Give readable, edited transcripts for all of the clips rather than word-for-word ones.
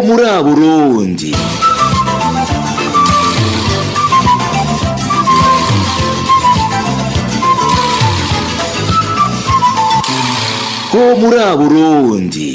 muri Burundi. Ho muri Burundi.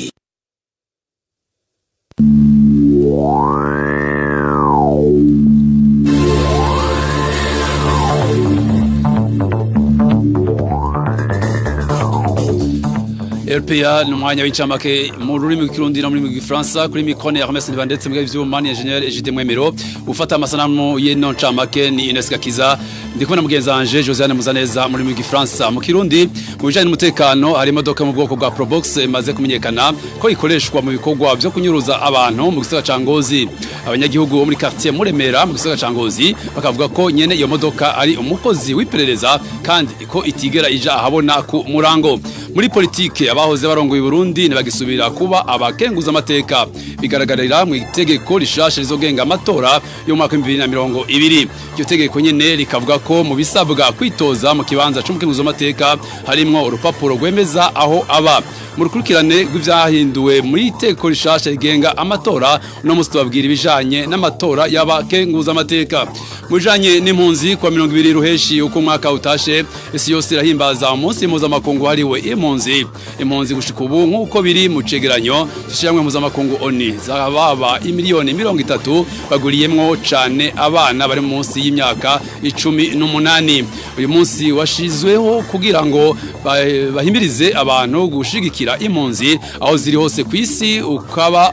RPA numwanya w'incamake mu rurimi rw'ikirundi no muri rw'igifaransa kuri microphone ya Hermes Ndetse mbwa ivyuma engineer Egide Mwemero ufata amasanamu y'ino ncamake ni Ines Gakiza ndiko na mugenzi wanje Josiane Muzaneza muri rw'igifaransa mu kirundi mu bijanye n'umutekano hari imodoka mu bwoko bwa Probox imaze kumenyekana ko ikoreshwa mu bikorwa byo kunyuruza abantu mu gisagara ca Ngozi abanyagihugu bo muri quartier Muremera mu gisagara ca Ngozi bakavuga ko nyene iyo modoka ari umukozi w'iperereza kandi ko itigera ija ahabona ku murango muri politike abahoze barongoye Burundi nibagisubira kuba abakenguza amateka bigaragarira mu itegeko rishasha rizogenga amatora yo mu mwaka 2020 iryo tegeko nyene rikavuga ko mu bisabwa kwitoza mu kibanza c'umukenguza amateka harimwo urupapuro rwemeza aho aba mu rukurikirane rw'ivyahinduwe muri itegeko rishasha rigenga amatora no musi tubabwira ibijanye n'amatora y'abakenguza amateka mujanye n'impunzi kwa 20 ruheshi uko mwaka utashe isi yose irahimbaza umunsi mpuzamakungu hariwe impunzi gushika ubu nk'uko biri mu cegeranyo cishiramwe mpuzamakungu ONU zababa imiliyoni 30 baguriyemwo cane abana bari munsi y'imyaka 18 uyu munsi washizweho kugira ngo bahimbirize abantu gushigikira impunzi aho ziri hose kw'isi ukaba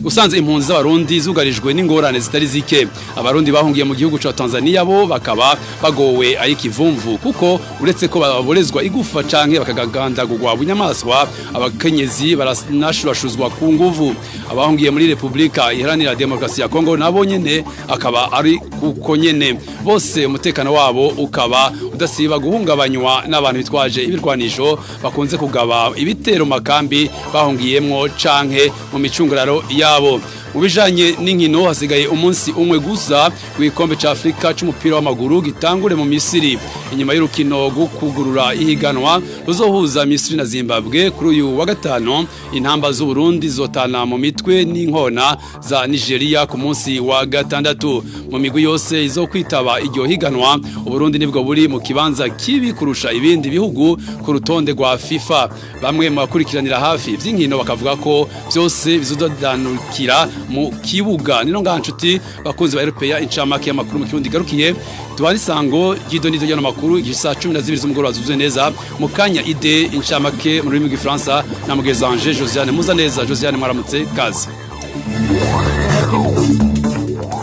usanze impunzi z'abarundi zugarijwe n'ingorane zitari zike abarundi bahungiye mu gihugu ca Tanzania bo bakaba bagowe ari kivumvu kuko uretse ko baborezwa igufa canke bakagandagurwa bunyamaswa abakenyezi baranashurashuzwa ku nguvu abahungiye muri Republika Iharanira Demokarasi ya Kongo nabo nyene akaba ari kuko nyene bose umutekano wabo ukaba udasiba guhungabanywa n'abantu bitwaje ibirwanisho bakunze kugaba ibitero makambi bahungiyemwo canke mu micungararo yabo ubijanye n'inkino hasigaye umunsi umwe gusa w'ikombe ca Afrika c'umupira w'amaguru gitangure mu Misiri inyuma y'urukino rwo kugurura ihiganwa ruzohuza Misiri na Zimbabwe kuri uyu wa gatano intamba z'u Burundi zotana mu mitwe n'inkona za Nigeria ku munsi wa gatandatu mu migwi yose izokwitaba iryo higanwa u Burundi nibwo buri mu kibanza kibi kurusha ibindi bihugu ku rutonde rwa FIFA bamwe mu bakurikiranira hafi vy'inkino bakavuga ko byose bizodanukira mu kibuga nino nganshuti bakunzi ba RPA incamake y'amakuru mu kirundi garukiye tubari sango gidonizo y'ano makuru igisa 12 z'umugoroba zuzuye neza mu kanya ide incamake mu rurimi rw'igifaransa na mugezanje Josiane Muzaneza Josiane mwaramutse kazi.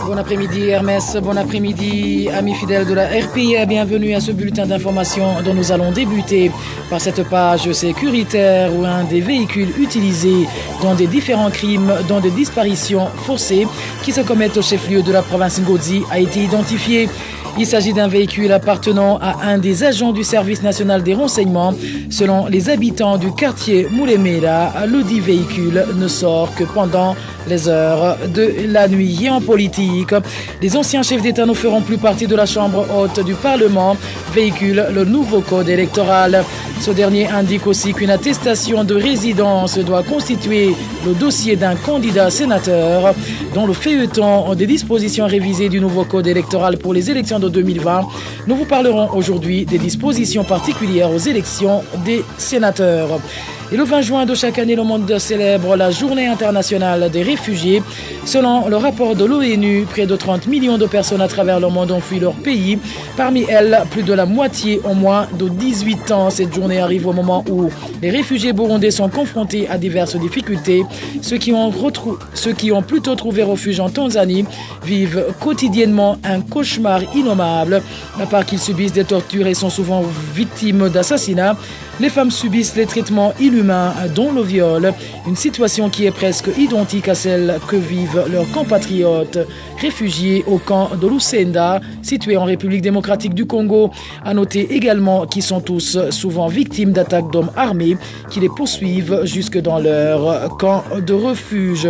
Bon après-midi Hermès, bon après-midi amis fidèles de la RPA, bienvenue à ce bulletin d'information dont nous allons débuter par cette page sécuritaire où un des véhicules utilisés dans des différents crimes, dont des disparitions forcées qui se commettent au chef-lieu de la province Ngozi a été identifié. Il s'agit d'un véhicule appartenant à un des agents du service national des renseignements. Selon les habitants du quartier Moulemera, le dit véhicule ne sort que pendant les heures de la nuit. Et en politique, les anciens chefs d'État ne feront plus partie de la Chambre haute du Parlement, véhicule le nouveau code électoral. Ce dernier indique aussi qu'une attestation de résidence doit constituer le dossier d'un candidat sénateur. Dans le feuilleton des dispositions révisées du nouveau code électoral pour les élections de 2020, nous vous parlerons aujourd'hui des dispositions particulières aux élections des sénateurs. Et le 20 juin de chaque année, le monde célèbre la Journée internationale des réfugiés. Selon le rapport de l'ONU, près de 30 millions de personnes à travers le monde ont fui leur pays. Parmi elles, plus de la moitié ont moins de 18 ans. Cette journée arrive au moment où les réfugiés burundais sont confrontés à diverses difficultés. Ceux qui ont plutôt trouvé refuge en Tanzanie vivent quotidiennement un cauchemar innommable. À part qu'ils subissent des tortures et sont souvent victimes d'assassinats, les femmes subissent les traitements inhumains, dont le viol, une situation qui est presque identique à celle que vivent leurs compatriotes réfugiés au camp de Lusenda, situé en République démocratique du Congo. À noter également qu'ils sont tous souvent victimes d'attaques d'hommes armés qui les poursuivent jusque dans leur camp de refuge.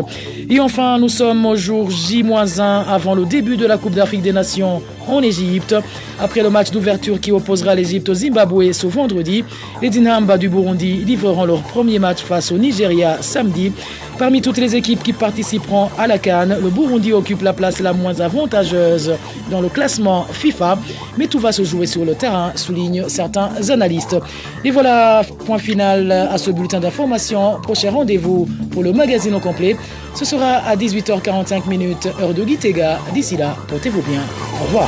Et enfin, nous sommes au jour J-1 avant le début de la Coupe d'Afrique des Nations en Égypte. Après le match d'ouverture qui opposera l'Égypte au Zimbabwe ce vendredi, les Dinamba du Burundi livreront leur premier match face au Nigeria samedi. Parmi toutes les équipes qui participeront à la CAN, le Burundi occupe la place la moins avantageuse dans le classement FIFA, mais tout va se jouer sur le terrain, soulignent certains analystes. Et voilà, point final à ce bulletin d'information. Prochain rendez-vous pour le magazine au complet. Ce sera à 18h45 heure de Gitega. D'ici là, portez-vous bien. Au revoir.